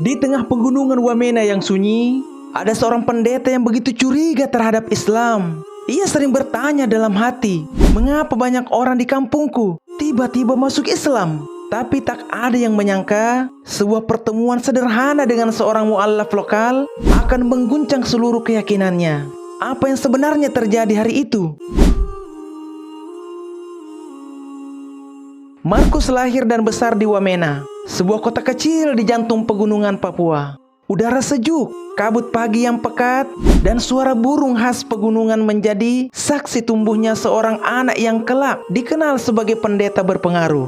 Di tengah pegunungan Wamena yang sunyi, ada seorang pendeta yang begitu curiga terhadap Islam. Ia sering bertanya dalam hati, mengapa banyak orang di kampungku tiba-tiba masuk Islam? Tapi tak ada yang menyangka sebuah pertemuan sederhana dengan seorang mu'allaf lokal akan mengguncang seluruh keyakinannya. Apa yang sebenarnya terjadi hari itu? Markus lahir dan besar di Wamena, sebuah kota kecil di jantung pegunungan Papua. Udara sejuk, kabut pagi yang pekat, dan suara burung khas pegunungan menjadi saksi tumbuhnya seorang anak yang kelak dikenal sebagai pendeta berpengaruh.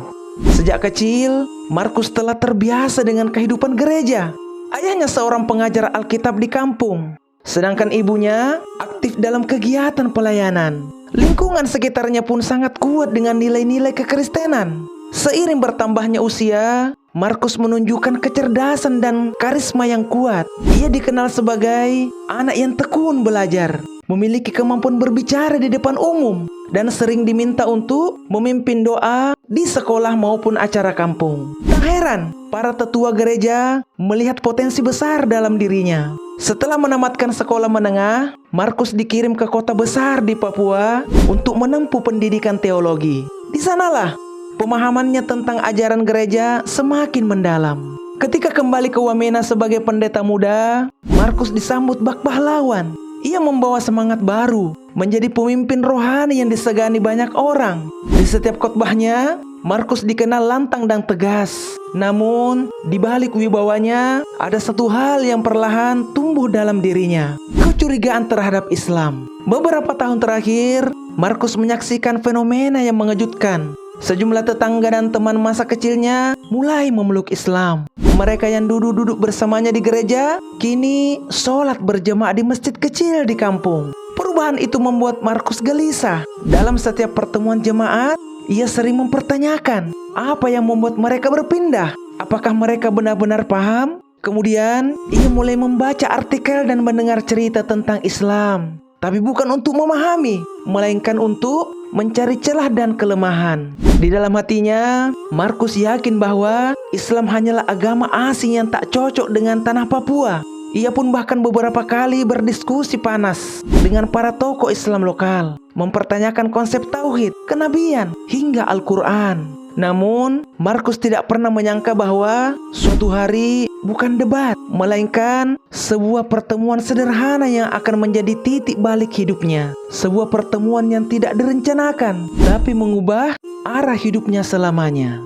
Sejak kecil, Markus telah terbiasa dengan kehidupan gereja. Ayahnya seorang pengajar Alkitab di kampung, sedangkan ibunya aktif dalam kegiatan pelayanan. Lingkungan sekitarnya pun sangat kuat dengan nilai-nilai kekristenan. Seiring bertambahnya usia, Markus menunjukkan kecerdasan dan karisma yang kuat. Ia dikenal sebagai anak yang tekun belajar, memiliki kemampuan berbicara di depan umum, dan sering diminta untuk memimpin doa di sekolah maupun acara kampung. Tak heran, para tetua gereja melihat potensi besar dalam dirinya. Setelah menamatkan sekolah menengah, Markus dikirim ke kota besar di Papua untuk menempuh pendidikan teologi. Di sanalah pemahamannya tentang ajaran gereja semakin mendalam. Ketika kembali ke Wamena sebagai pendeta muda, Markus disambut bak pahlawan. Ia membawa semangat baru, menjadi pemimpin rohani yang disegani banyak orang. Di setiap khotbahnya, Markus dikenal lantang dan tegas. Namun, di balik wibawanya, ada satu hal yang perlahan tumbuh dalam dirinya: kecurigaan terhadap Islam. Beberapa tahun terakhir, Markus menyaksikan fenomena yang mengejutkan. Sejumlah tetangga dan teman masa kecilnya mulai memeluk Islam. Mereka yang duduk bersamanya di gereja, kini sholat berjemaah di masjid kecil di kampung. Perubahan itu membuat Markus gelisah. Dalam setiap pertemuan jemaat, ia sering mempertanyakan apa yang membuat mereka berpindah. Apakah mereka benar-benar paham? Kemudian, ia mulai membaca artikel dan mendengar cerita tentang Islam. Tapi bukan untuk memahami, melainkan untuk mencari celah dan kelemahan. Di dalam hatinya, Markus yakin bahwa Islam hanyalah agama asing yang tak cocok dengan tanah Papua. Ia pun bahkan beberapa kali berdiskusi panas dengan para tokoh Islam lokal, mempertanyakan konsep tauhid, kenabian, hingga Al-Quran. Namun, Markus tidak pernah menyangka bahwa suatu hari bukan debat, melainkan sebuah pertemuan sederhana yang akan menjadi titik balik hidupnya. Sebuah pertemuan yang tidak direncanakan, tapi mengubah arah hidupnya selamanya.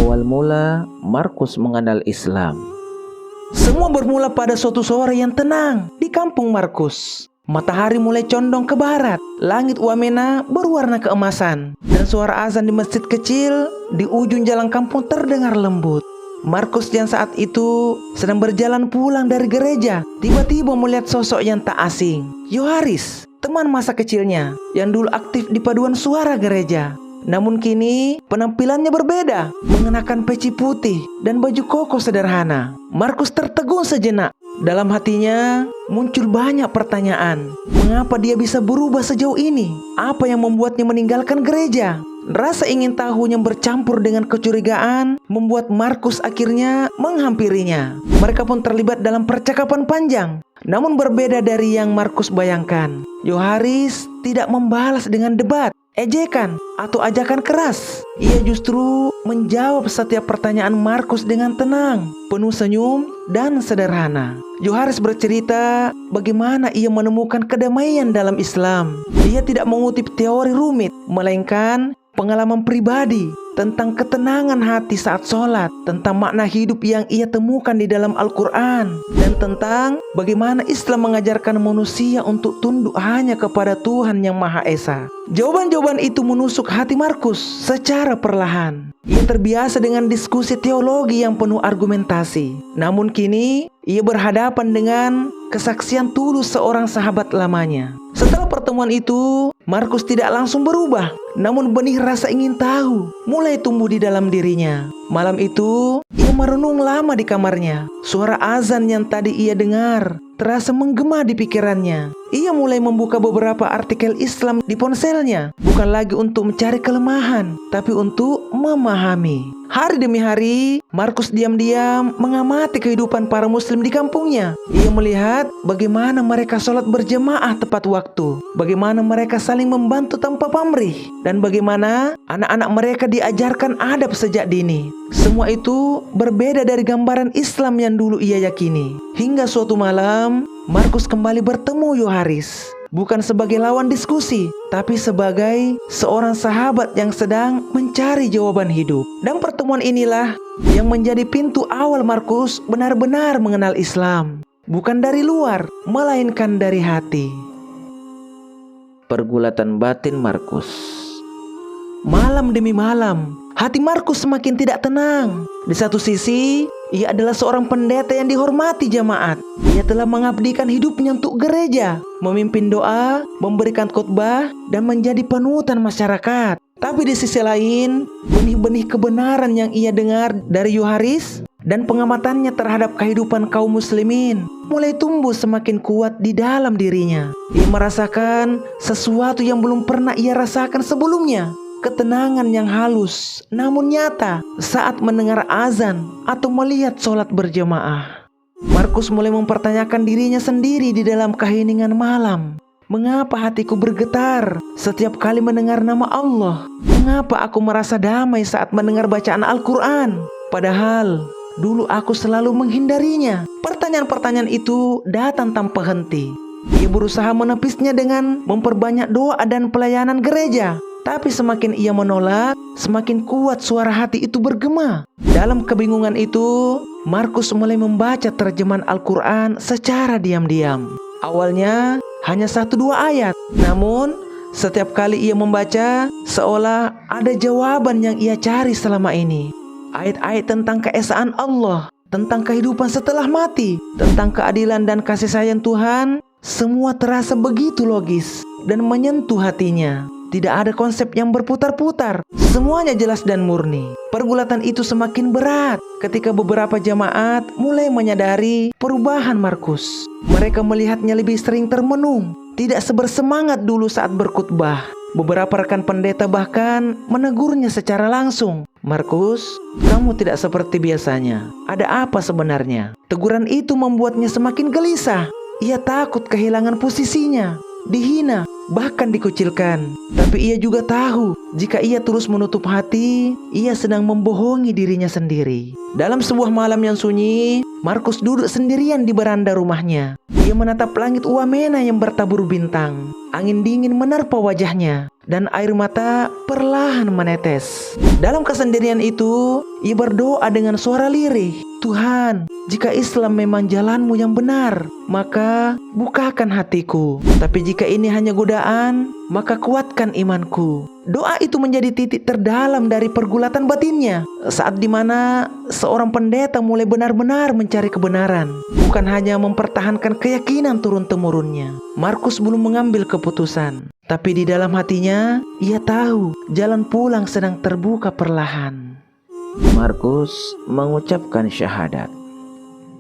Awal mula Markus mengenal Islam. Semua bermula pada suatu sore yang tenang di kampung Markus. Matahari mulai condong ke barat, langit Wamena berwarna keemasan, dan suara azan di masjid kecil di ujung jalan kampung terdengar lembut. Markus yang saat itu sedang berjalan pulang dari gereja, tiba-tiba melihat sosok yang tak asing. Yoharis, teman masa kecilnya, yang dulu aktif di paduan suara gereja. Namun kini penampilannya berbeda, mengenakan peci putih dan baju koko sederhana. Markus tertegun sejenak. Dalam hatinya muncul banyak pertanyaan. Mengapa dia bisa berubah sejauh ini? Apa yang membuatnya meninggalkan gereja? Rasa ingin tahu yang bercampur dengan kecurigaan membuat Markus akhirnya menghampirinya. Mereka pun terlibat dalam percakapan panjang. Namun berbeda dari yang Markus bayangkan. Yoharis tidak membalas dengan debat, ejekan, atau ajakan keras. Ia justru menjawab setiap pertanyaan Markus dengan tenang, penuh senyum dan sederhana. Yoharis bercerita bagaimana ia menemukan kedamaian dalam Islam. Ia tidak mengutip teori rumit, melainkan pengalaman pribadi tentang ketenangan hati saat sholat, tentang makna hidup yang ia temukan di dalam Al-Quran, dan tentang bagaimana Islam mengajarkan manusia untuk tunduk hanya kepada Tuhan yang Maha Esa. Jawaban-jawaban itu menusuk hati Markus secara perlahan. Ia terbiasa dengan diskusi teologi yang penuh argumentasi. Namun kini ia berhadapan dengan kesaksian tulus seorang sahabat lamanya. Setelah pertemuan itu, Markus tidak langsung berubah, namun benih rasa ingin tahu mulai tumbuh di dalam dirinya. Malam itu, ia merenung lama di kamarnya. Suara azan yang tadi ia dengar terasa menggema di pikirannya. ia mulai membuka beberapa artikel Islam di ponselnya, bukan lagi untuk mencari kelemahan, tapi untuk memahami. Hari demi hari, Markus diam-diam mengamati kehidupan para muslim di kampungnya. Ia melihat bagaimana mereka sholat berjemaah tepat waktu, bagaimana mereka saling membantu tanpa pamrih, dan bagaimana anak-anak mereka diajarkan adab sejak dini. Semua itu berbeda dari gambaran Islam yang dulu ia yakini. Hingga suatu malam, Markus kembali bertemu Yoharis. Bukan sebagai lawan diskusi, tapi sebagai seorang sahabat yang sedang mencari jawaban hidup. Dan pertemuan inilah yang menjadi pintu awal Markus benar-benar mengenal Islam. Bukan dari luar, melainkan dari hati. Pergulatan batin Markus. Malam demi malam, hati Markus semakin tidak tenang. Di satu sisi, ia adalah seorang pendeta yang dihormati jemaat. Ia telah mengabdikan hidupnya untuk gereja, memimpin doa, memberikan khotbah, dan menjadi panutan masyarakat. Tapi di sisi lain, benih-benih kebenaran yang ia dengar dari Yoharis dan pengamatannya terhadap kehidupan kaum muslimin mulai tumbuh semakin kuat di dalam dirinya. Ia merasakan sesuatu yang belum pernah ia rasakan sebelumnya. Ketenangan yang halus namun nyata saat mendengar azan atau melihat sholat berjemaah. Markus mulai mempertanyakan dirinya sendiri di dalam keheningan malam. Mengapa hatiku bergetar setiap kali mendengar nama Allah? Mengapa aku merasa damai saat mendengar bacaan Al-Quran? Padahal dulu aku selalu menghindarinya. Pertanyaan-pertanyaan itu datang tanpa henti. Ia berusaha menepisnya dengan memperbanyak doa dan pelayanan gereja. Tapi semakin ia menolak, semakin kuat suara hati itu bergema. Dalam kebingungan itu, Markus mulai membaca terjemahan Al-Quran secara diam-diam. Awalnya hanya 1-2 ayat, namun setiap kali ia membaca, seolah ada jawaban yang ia cari selama ini. Ayat-ayat tentang keesaan Allah, tentang kehidupan setelah mati, tentang keadilan dan kasih sayang Tuhan, semua terasa begitu logis dan menyentuh hatinya. Tidak ada konsep yang berputar-putar, semuanya jelas dan murni. Pergulatan itu semakin berat ketika beberapa jemaat mulai menyadari perubahan Markus. Mereka melihatnya lebih sering termenung, tidak sebersemangat dulu saat berkhutbah. Beberapa rekan pendeta bahkan menegurnya secara langsung. "Markus, kamu tidak seperti biasanya. Ada apa sebenarnya?" Teguran itu membuatnya semakin gelisah. Ia takut kehilangan posisinya, dihina, bahkan dikucilkan. Tapi ia juga tahu, jika ia terus menutup hati, ia sedang membohongi dirinya sendiri. Dalam sebuah malam yang sunyi, Markus duduk sendirian di beranda rumahnya. Ia menatap langit Wamena yang bertabur bintang. Angin dingin menerpa wajahnya, dan air mata perlahan menetes. Dalam kesendirian itu, ia berdoa dengan suara lirih, "Tuhan, jika Islam memang jalanmu yang benar, maka bukakan hatiku. Tapi jika ini hanya godaan, maka kuatkan imanku." Doa itu menjadi titik terdalam dari pergulatan batinnya, saat dimana seorang pendeta mulai benar-benar mencari kebenaran, bukan hanya mempertahankan keyakinan turun-temurunnya. Markus belum mengambil keputusan, tapi di dalam hatinya ia tahu jalan pulang sedang terbuka perlahan. Markus mengucapkan syahadat.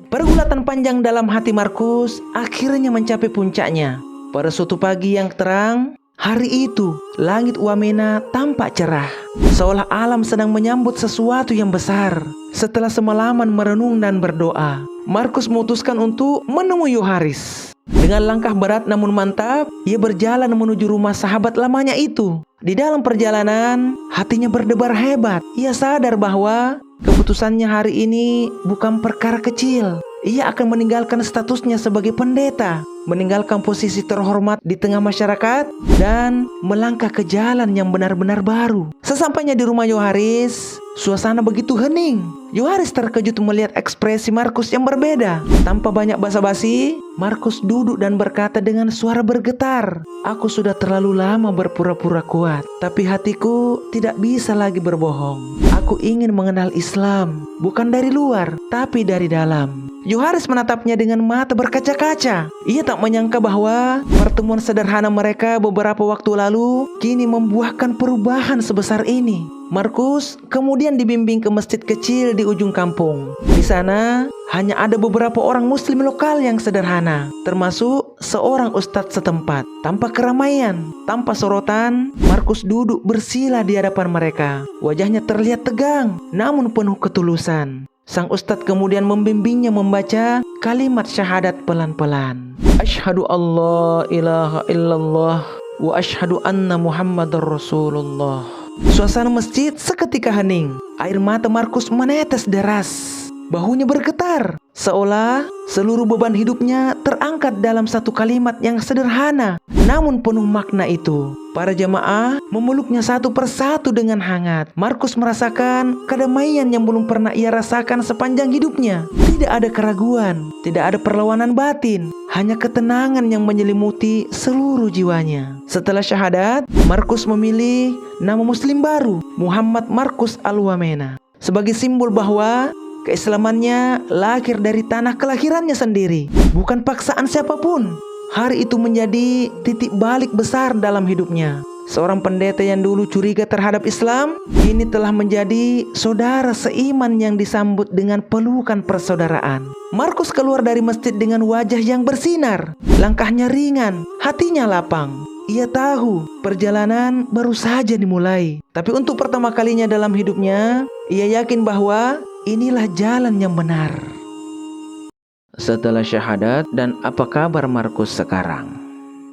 Pergulatan panjang dalam hati Markus akhirnya mencapai puncaknya. Pada suatu pagi yang terang, hari itu langit Wamena tampak cerah, seolah alam sedang menyambut sesuatu yang besar. Setelah semalaman merenung dan berdoa, Markus memutuskan untuk menemui Yoharis. Dengan langkah berat namun mantap, ia berjalan menuju rumah sahabat lamanya itu. Di dalam perjalanan, hatinya berdebar hebat. Ia sadar bahwa keputusannya hari ini bukan perkara kecil. Ia akan meninggalkan statusnya sebagai pendeta, meninggalkan posisi terhormat di tengah masyarakat, dan melangkah ke jalan yang benar-benar baru. Sesampainya di rumah Yoharis, suasana begitu hening. Yoharis terkejut melihat ekspresi Markus yang berbeda. Tanpa banyak basa-basi, Markus duduk dan berkata dengan suara bergetar, "Aku sudah terlalu lama berpura-pura kuat, tapi hatiku tidak bisa lagi berbohong. Aku ingin mengenal Islam, bukan dari luar, tapi dari dalam." Yoharis menatapnya dengan mata berkaca-kaca. Ia tak menyangka bahwa pertemuan sederhana mereka beberapa waktu lalu kini membuahkan perubahan sebesar ini. Markus kemudian dibimbing ke masjid kecil di ujung kampung. Di sana hanya ada beberapa orang muslim lokal yang sederhana, termasuk seorang ustadz setempat. Tanpa keramaian, tanpa sorotan, Markus duduk bersila di hadapan mereka. Wajahnya terlihat tegang, namun penuh ketulusan. Sang ustadz kemudian membimbingnya membaca kalimat syahadat pelan-pelan. Asyhadu alla ilaha illallah wa asyhadu anna Muhammadar Rasulullah. Suasana masjid seketika hening. Air mata Markus menetes deras. Bahunya bergetar, seolah seluruh beban hidupnya terangkat dalam satu kalimat yang sederhana, namun penuh makna itu. Para jemaah memeluknya satu persatu dengan hangat. Markus merasakan kedamaian yang belum pernah ia rasakan sepanjang hidupnya. Tidak ada keraguan, tidak ada perlawanan batin, hanya ketenangan yang menyelimuti seluruh jiwanya. Setelah syahadat, Markus memilih nama muslim baru, Muhammad Markus Al-Wamena, sebagai simbol bahwa keislamannya lahir dari tanah kelahirannya sendiri, bukan paksaan siapapun. Hari itu menjadi titik balik besar dalam hidupnya. Seorang pendeta yang dulu curiga terhadap Islam, kini telah menjadi saudara seiman yang disambut dengan pelukan persaudaraan. Markus keluar dari masjid dengan wajah yang bersinar. Langkahnya ringan, hatinya lapang. Ia tahu perjalanan baru saja dimulai. Tapi untuk pertama kalinya dalam hidupnya, ia yakin bahwa inilah jalan yang benar. Setelah syahadat, dan apa kabar Markus sekarang?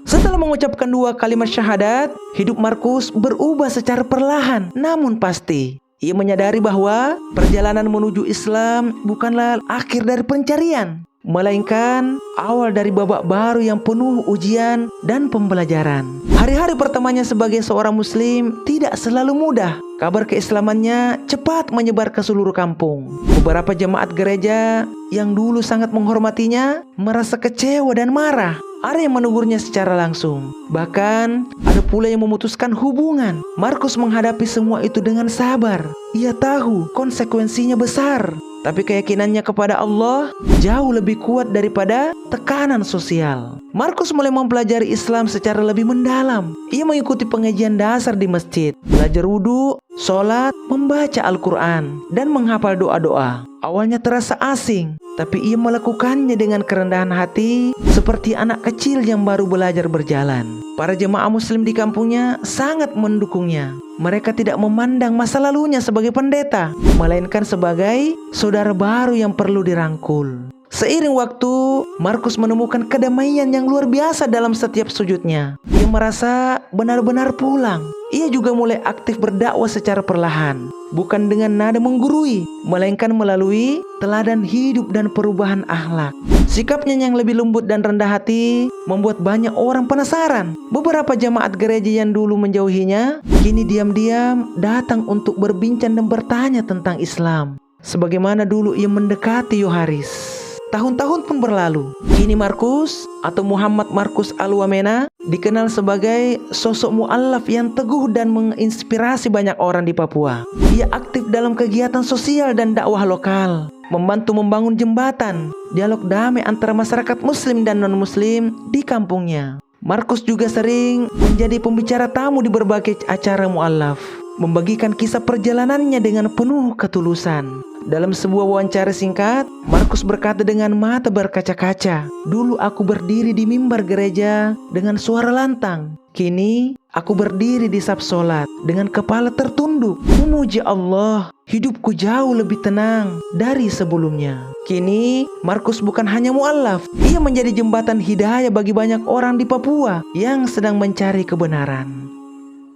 Setelah mengucapkan 2 kalimat syahadat, hidup Markus berubah secara perlahan namun pasti. Ia menyadari bahwa perjalanan menuju Islam bukanlah akhir dari pencarian, melainkan awal dari babak baru yang penuh ujian dan pembelajaran. Hari-hari pertamanya sebagai seorang muslim tidak selalu mudah. Kabar keislamannya cepat menyebar ke seluruh kampung. Beberapa jemaat gereja yang dulu sangat menghormatinya merasa kecewa dan marah. Ada yang menegurnya secara langsung, bahkan ada pula yang memutuskan hubungan. Markus menghadapi semua itu dengan sabar. Ia tahu konsekuensinya besar, tapi keyakinannya kepada Allah jauh lebih kuat daripada tekanan sosial. Markus mulai mempelajari Islam secara lebih mendalam. Ia mengikuti pengajian dasar di masjid, belajar wudhu, sholat, membaca Al-Quran, dan menghafal doa-doa. Awalnya terasa asing, tapi ia melakukannya dengan kerendahan hati seperti anak kecil yang baru belajar berjalan. Para jemaah muslim di kampungnya sangat mendukungnya. Mereka tidak memandang masa lalunya sebagai pendeta, melainkan sebagai saudara baru yang perlu dirangkul. Seiring waktu, Markus menemukan kedamaian yang luar biasa dalam setiap sujudnya. Ia merasa benar-benar pulang. Ia juga mulai aktif berdakwah secara perlahan, bukan dengan nada menggurui, melainkan melalui teladan hidup dan perubahan akhlak. Sikapnya yang lebih lembut dan rendah hati membuat banyak orang penasaran. Beberapa jemaat gereja yang dulu menjauhinya, kini diam-diam datang untuk berbincang dan bertanya tentang Islam, sebagaimana dulu ia mendekati Yoharis. Tahun-tahun pun berlalu. Kini Markus atau Muhammad Markus Al-Wamena dikenal sebagai sosok mu'allaf yang teguh dan menginspirasi banyak orang di Papua. Ia aktif dalam kegiatan sosial dan dakwah lokal, membantu membangun jembatan, dialog damai antara masyarakat muslim dan non-muslim di kampungnya. Markus juga sering menjadi pembicara tamu di berbagai acara mu'allaf, membagikan kisah perjalanannya dengan penuh ketulusan. Dalam sebuah wawancara singkat, Markus berkata dengan mata berkaca-kaca, "Dulu aku berdiri di mimbar gereja dengan suara lantang. Kini aku berdiri di saf solat dengan kepala tertunduk, memuji Allah. Hidupku jauh lebih tenang dari sebelumnya." Kini Markus bukan hanya mu'allaf, ia menjadi jembatan hidayah bagi banyak orang di Papua yang sedang mencari kebenaran.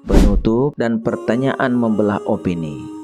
Penutup dan pertanyaan membelah opini.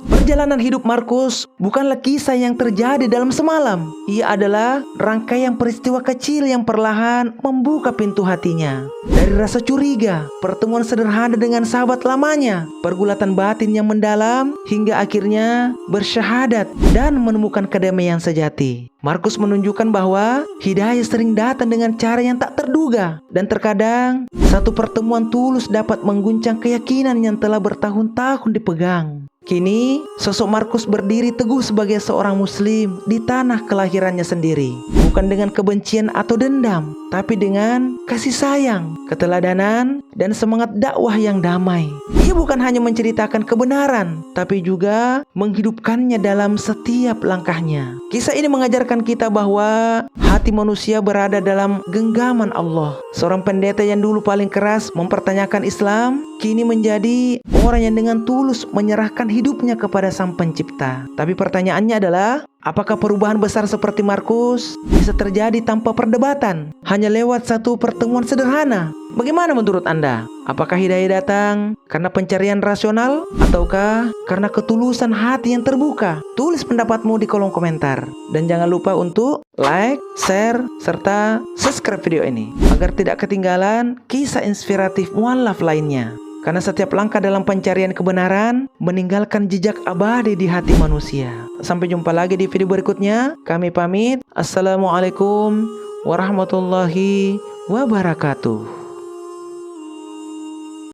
Perjalanan hidup Markus bukanlah kisah yang terjadi dalam semalam. Ia adalah rangkaian peristiwa kecil yang perlahan membuka pintu hatinya. Dari rasa curiga, pertemuan sederhana dengan sahabat lamanya, pergulatan batin yang mendalam, hingga akhirnya bersyahadat dan menemukan kedamaian sejati. Markus menunjukkan bahwa hidayah sering datang dengan cara yang tak terduga, dan terkadang satu pertemuan tulus dapat mengguncang keyakinan yang telah bertahun-tahun dipegang. Kini, sosok Markus berdiri teguh sebagai seorang muslim di tanah kelahirannya sendiri. Bukan dengan kebencian atau dendam, tapi dengan kasih sayang, keteladanan, dan semangat dakwah yang damai. Ia bukan hanya menceritakan kebenaran, tapi juga menghidupkannya dalam setiap langkahnya. Kisah ini mengajarkan kita bahwa hati manusia berada dalam genggaman Allah. Seorang pendeta yang dulu paling keras mempertanyakan Islam, kini menjadi orang yang dengan tulus menyerahkan hidupnya kepada Sang Pencipta. Tapi pertanyaannya adalah, apakah perubahan besar seperti Markus bisa terjadi tanpa perdebatan, hanya lewat satu pertemuan sederhana? Bagaimana menurut Anda? Apakah hidayah datang karena pencarian rasional, ataukah karena ketulusan hati yang terbuka? Tulis pendapatmu di kolom komentar. Dan jangan lupa untuk like, share, serta subscribe video ini, agar tidak ketinggalan kisah inspiratif mualaf lainnya. Karena setiap langkah dalam pencarian kebenaran meninggalkan jejak abadi di hati manusia. Sampai jumpa lagi di video berikutnya. Kami pamit. Assalamualaikum warahmatullahi wabarakatuh.